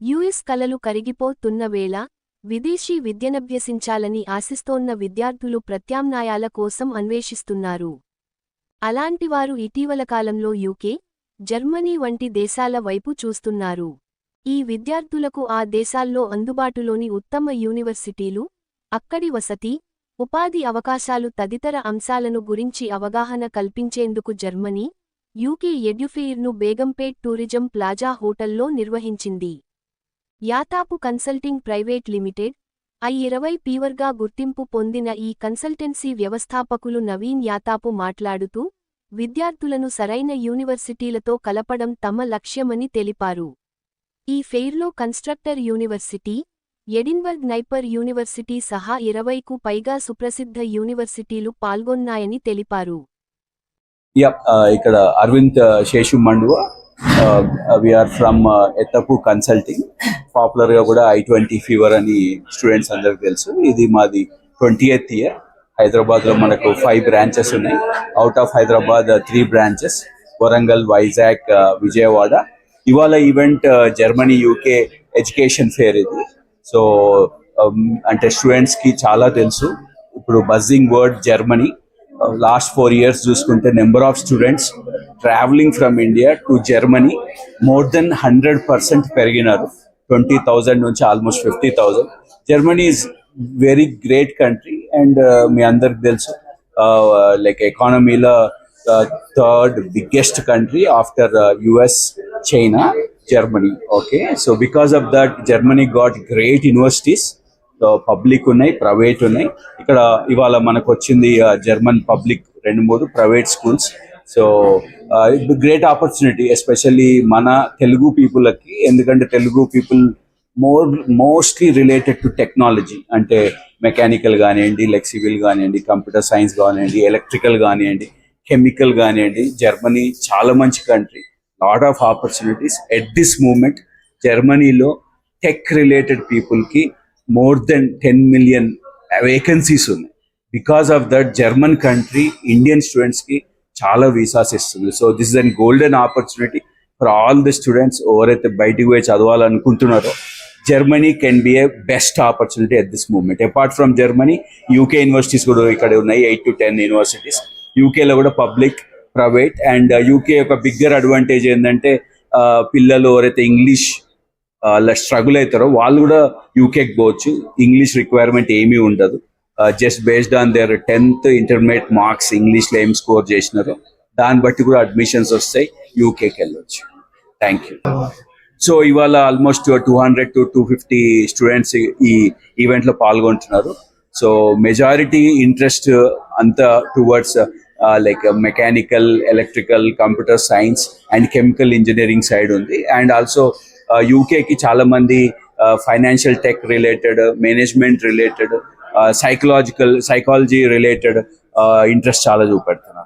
US కలలు కరిగిపోతున్న వేళ విదేశీ విద్యనభ్యసించాలని ఆశిస్తోన్న విద్యార్థులు ప్రత్యామ్నాయాల కోసం అన్వేషిస్తున్నారు. అలాంటివారు ఇటీవల కాలంలో యూకే, జర్మనీ వంటి దేశాల వైపు చూస్తున్నారు. ఈ విద్యార్థులకు ఆ దేశాల్లో అందుబాటులోని ఉత్తమ యూనివర్సిటీలు, అక్కడి వసతి, ఉపాధి అవకాశాలు తదితర అంశాలను గురించి అవగాహన కల్పించేందుకు జర్మనీ, యూకే ఎడ్యుఫెయిర్ను బేగంపేట్ టూరిజం ప్లాజా హోటల్లో నిర్వహించింది. Yathapu consulting private limited I20 పీవర్గా గుర్తింపు పొందిన ఈ కన్సల్టెన్సీ వ్యవస్థాపకులు నవీన్ యాతాపు మాట్లాడుతూ, విద్యార్థులను సరైన యూనివర్సిటీలతో కలపడం తమ లక్ష్యమని తెలిపారు. ఈ ఫెయిర్లో constructor university, Edinburgh Napier university సహా 20కు పైగా సుప్రసిద్ధ యూనివర్సిటీలు పాల్గొన్నాయని తెలిపారు. ఇక్కడ Arvind Seshu Manduva, we're from Yathapu consulting. Popular గా కూడా I20 ఫీవర్ అని స్టూడెంట్స్ అందరికి తెలుసు. ఇది మాది 20th ఇయర్. హైదరాబాద్ లో మనకు 5 బ్రాంచెస్ ఉన్నాయి. Out of Hyderabad 3 branches, Warangal, Vizag, Vijayawada. ఇవాళ event Germany, UK education fair ఇది. సో అంటే స్టూడెంట్స్ కి చాలా తెలుసు. ఇప్పుడు buzzing word Germany. Last 4 years చూసుకుంటే number of students travelling from India to Germany more than 100% పెరిగినారు. 20,000 నుంచి almost 50,000. Germany is very great country and మీ అందరికి తెలుసు లైక్ ఎకానమీలో third biggest country after US, China, Germany. Okay, so because of that Germany got great universities. Public ఉన్నాయి, private ఉన్నాయి. ఇక్కడ ఇవాళ మనకు వచ్చింది German public 2-3 private schools. So great opportunity especially మన తెలుగు పీపుల్కి, ఎందుకంటే Telugu people mostly related to technology. అంటే మెకానికల్ కానివ్వండి, లైక్ సివిల్ కానివ్వండి, కంప్యూటర్ సైన్స్ కానివ్వండి, ఎలక్ట్రికల్ కానివ్వండి, కెమికల్ కానివ్వండి. జర్మనీ చాలా మంచి country, lot of opportunities. At this moment జర్మనీలో టెక్ రిలేటెడ్ పీపుల్కి more than 10 million వేకెన్సీస్ ఉన్నాయి. Because of that German country Indian students కి చాలా వీసాస్ ఇస్తుంది. So this is an golden opportunity for all the students. ఎవరైతే బయటికి పోయి చదవాలనుకుంటున్నారో Germany can be a best opportunity at this moment. Apart from Germany, UK universities కూడా ఇక్కడ ఉన్నాయి, 8 to 10 యూనివర్సిటీస్. యూకేలో కూడా పబ్లిక్, ప్రైవేట్. అండ్ యూకే ఒక బిగ్గర్ అడ్వాంటేజ్ ఏంటంటే పిల్లలు ఎవరైతే ఇంగ్లీష్ స్ట్రగుల్ అవుతారో వాళ్ళు కూడా యూకేకి పోవచ్చు. ఇంగ్లీష్ రిక్వైర్మెంట్ ఏమీ ఉండదు. Just based on their 10th intermediate marks ఇంగ్లీష్లో ఏం స్కోర్ చేసినారో దాన్ని బట్టి కూడా అడ్మిషన్స్ వస్తాయి, యూకేకి వెళ్ళొచ్చు. Thank you. సో ఇవాళ ఆల్మోస్ట్ 200 to 250 స్టూడెంట్స్ ఈ ఈవెంట్లో పాల్గొంటున్నారు. సో మెజారిటీ ఇంట్రెస్ట్ అంతా towards like mechanical, electrical, computer science and chemical engineering side ఉంది. అండ్ ఆల్సో యూకేకి చాలా మంది financial tech related, management related, psychology related interest చాలా చూపెడుతున్నారు.